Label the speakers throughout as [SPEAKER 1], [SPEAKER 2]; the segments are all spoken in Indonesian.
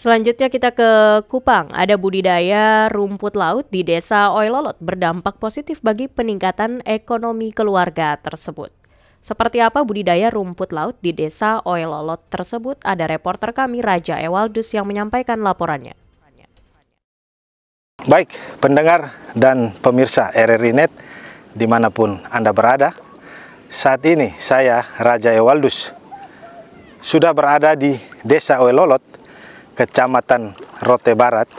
[SPEAKER 1] Selanjutnya kita ke Kupang. Ada budidaya rumput laut di Desa Oilolot berdampak positif bagi peningkatan ekonomi keluarga tersebut. Seperti apa budidaya rumput laut di Desa Oilolot tersebut? Ada reporter kami Raja Ewaldus yang menyampaikan laporannya.
[SPEAKER 2] Baik, pendengar dan pemirsa RRI Net dimanapun Anda berada, saat ini saya Raja Ewaldus sudah berada di Desa Oilolot, Kecamatan Rote Barat,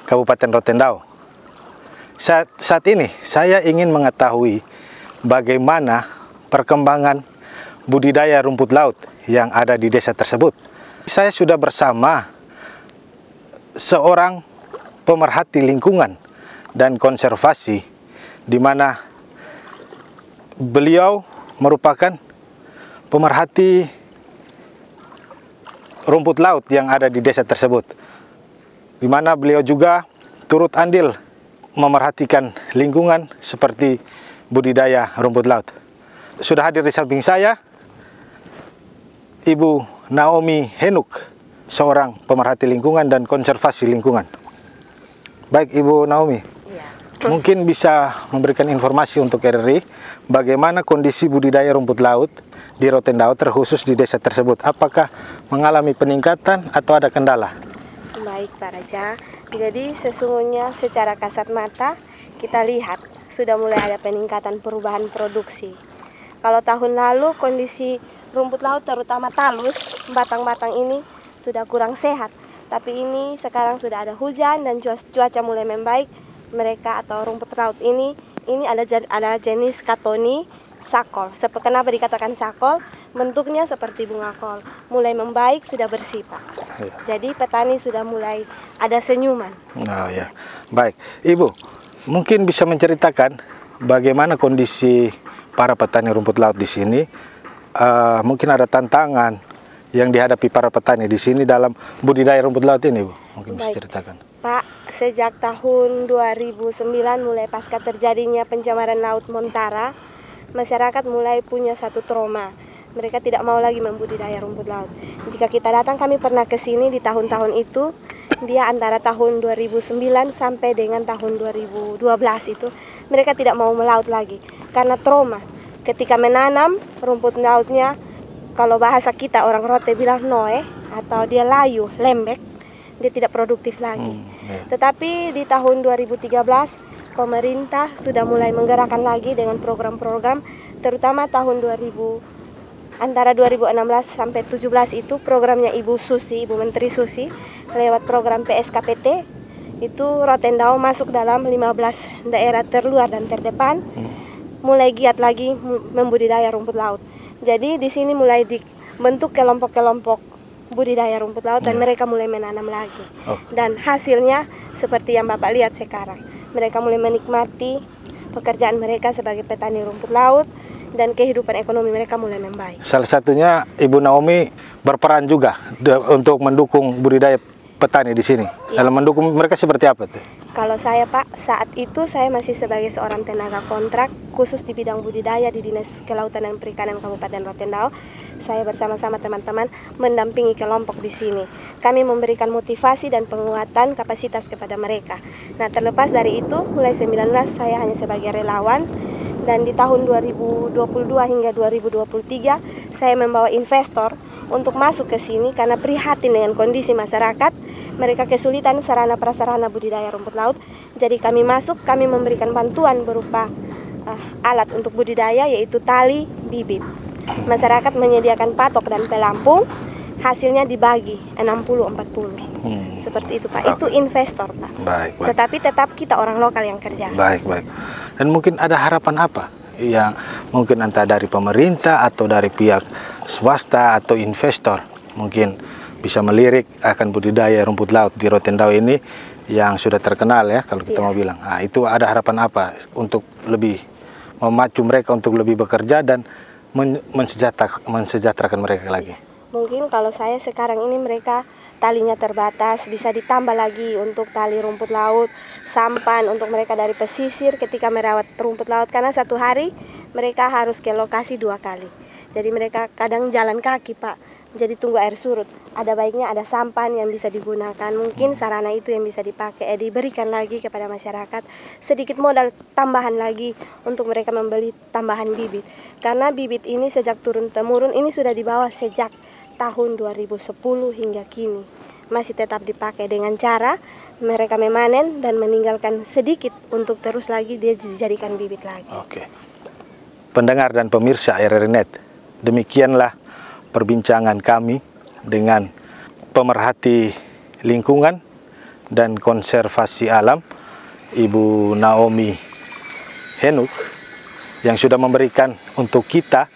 [SPEAKER 2] Kabupaten Rotendao. Saat ini saya ingin mengetahui bagaimana perkembangan budidaya rumput laut yang ada di desa tersebut. Saya sudah bersama seorang pemerhati lingkungan dan konservasi, di mana beliau merupakan pemerhati rumput laut yang ada di desa tersebut, di mana beliau juga turut andil memerhatikan lingkungan seperti budidaya rumput laut. Sudah hadir di samping saya Ibu Naomi Henuk, seorang pemerhati lingkungan dan konservasi lingkungan. Baik Ibu Naomi, mungkin bisa memberikan informasi untuk RRI bagaimana kondisi budidaya rumput laut di Rotendao terkhusus di desa tersebut. Apakah mengalami peningkatan atau ada kendala?
[SPEAKER 3] Baik Pak Raja, jadi sesungguhnya secara kasat mata kita lihat sudah mulai ada peningkatan perubahan produksi. Kalau tahun lalu kondisi rumput laut terutama talus, batang-batang ini sudah kurang sehat. Tapi ini sekarang sudah ada hujan dan cuaca mulai membaik. Mereka atau rumput laut ini ada jenis Katoni sakol. Kenapa dikatakan sakol? Bentuknya seperti bunga kol. Mulai membaik, sudah bersih Pak. Ya. Jadi petani sudah mulai ada senyuman.
[SPEAKER 2] Oh ya, baik. Ibu, mungkin bisa menceritakan bagaimana kondisi para petani rumput laut di sini? Mungkin ada tantangan yang dihadapi para petani di sini dalam budidaya rumput laut ini, Bu. Mungkin bisa ceritakan.
[SPEAKER 3] Pak, sejak tahun 2009 mulai pasca terjadinya pencemaran laut Montara, masyarakat mulai punya satu trauma. Mereka tidak mau lagi membudidaya rumput laut. Jika kita datang, kami pernah ke sini di tahun-tahun itu, dia antara tahun 2009 sampai dengan tahun 2012 itu, mereka tidak mau melaut lagi karena trauma. Ketika menanam rumput lautnya, kalau bahasa kita orang Rote bilang noe atau dia layu, lembek, dia tidak produktif lagi. Tetapi di tahun 2013 pemerintah sudah mulai menggerakkan lagi dengan program-program, terutama tahun antara 2016 sampai 17 itu programnya Ibu Susi, Ibu Menteri Susi, lewat program PSKPT, itu Rotendao masuk dalam 15 daerah terluar dan terdepan, mulai giat lagi membudidaya rumput laut. Jadi di sini mulai dibentuk kelompok-kelompok budidaya rumput laut dan mereka mulai menanam lagi. Dan hasilnya seperti yang Bapak lihat sekarang. Mereka mulai menikmati pekerjaan mereka sebagai petani rumput laut dan kehidupan ekonomi mereka mulai membaik.
[SPEAKER 2] Salah satunya Ibu Naomi berperan juga untuk mendukung budidaya petani di sini. Ya. Dalam mendukung mereka seperti apa tuh?
[SPEAKER 3] Kalau saya Pak, saat itu saya masih sebagai seorang tenaga kontrak khusus di bidang budidaya di Dinas Kelautan dan Perikanan Kabupaten Rotendao. Saya bersama-sama teman-teman mendampingi kelompok di sini. Kami memberikan motivasi dan penguatan kapasitas kepada mereka. Nah, terlepas dari itu, mulai 19 saya hanya sebagai relawan. Dan di tahun 2022 hingga 2023 saya membawa investor untuk masuk ke sini karena prihatin dengan kondisi masyarakat. Mereka kesulitan sarana prasarana budidaya rumput laut. Jadi kami masuk, kami memberikan bantuan berupa alat untuk budidaya yaitu tali, bibit. Masyarakat menyediakan patok dan pelampung, hasilnya dibagi 60-40. Seperti itu Pak, itu investor Pak.
[SPEAKER 2] Baik.
[SPEAKER 3] Tetapi tetap kita orang lokal yang kerja.
[SPEAKER 2] Baik. Dan mungkin ada harapan apa yang mungkin entah dari pemerintah atau dari pihak swasta atau investor mungkin bisa melirik akan budidaya rumput laut di Rotendao ini yang sudah terkenal ya kalau kita mau bilang. Nah, itu ada harapan apa untuk lebih memacu mereka untuk lebih bekerja dan mensejahterakan mereka lagi?
[SPEAKER 3] Mungkin kalau saya sekarang ini mereka talinya terbatas, bisa ditambah lagi untuk tali rumput laut, sampan untuk mereka dari pesisir ketika merawat rumput laut, karena satu hari mereka harus ke lokasi 2 kali. Jadi mereka kadang jalan kaki Pak, jadi tunggu air surut. Ada baiknya ada sampan yang bisa digunakan, mungkin sarana itu yang bisa dipakai, diberikan lagi kepada masyarakat sedikit modal tambahan lagi untuk mereka membeli tambahan bibit. Karena bibit ini sejak turun-temurun ini sudah dibawa sejak tahun 2010 hingga kini. Masih tetap dipakai dengan cara mereka memanen dan meninggalkan sedikit untuk terus lagi dia dijadikan bibit lagi.
[SPEAKER 2] Oke. Pendengar dan pemirsa RRI.net, demikianlah perbincangan kami dengan pemerhati lingkungan dan konservasi alam, Ibu Naomi Henuk, yang sudah memberikan untuk kita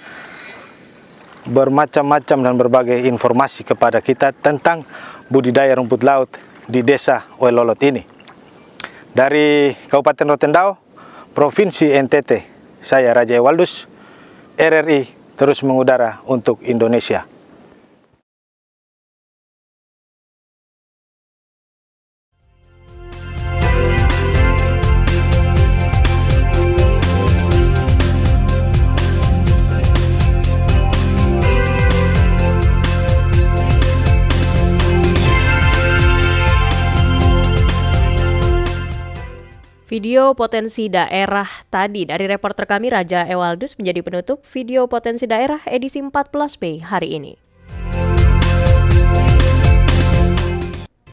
[SPEAKER 2] bermacam-macam dan berbagai informasi kepada kita tentang budidaya rumput laut di Desa Oilolot ini. Dari Kabupaten Rotendao, Provinsi NTT, saya Raja Ewaldus, RRI terus mengudara untuk Indonesia.
[SPEAKER 1] Video potensi daerah tadi dari reporter kami Raja Ewaldus menjadi penutup video potensi daerah edisi 14 Mei hari ini.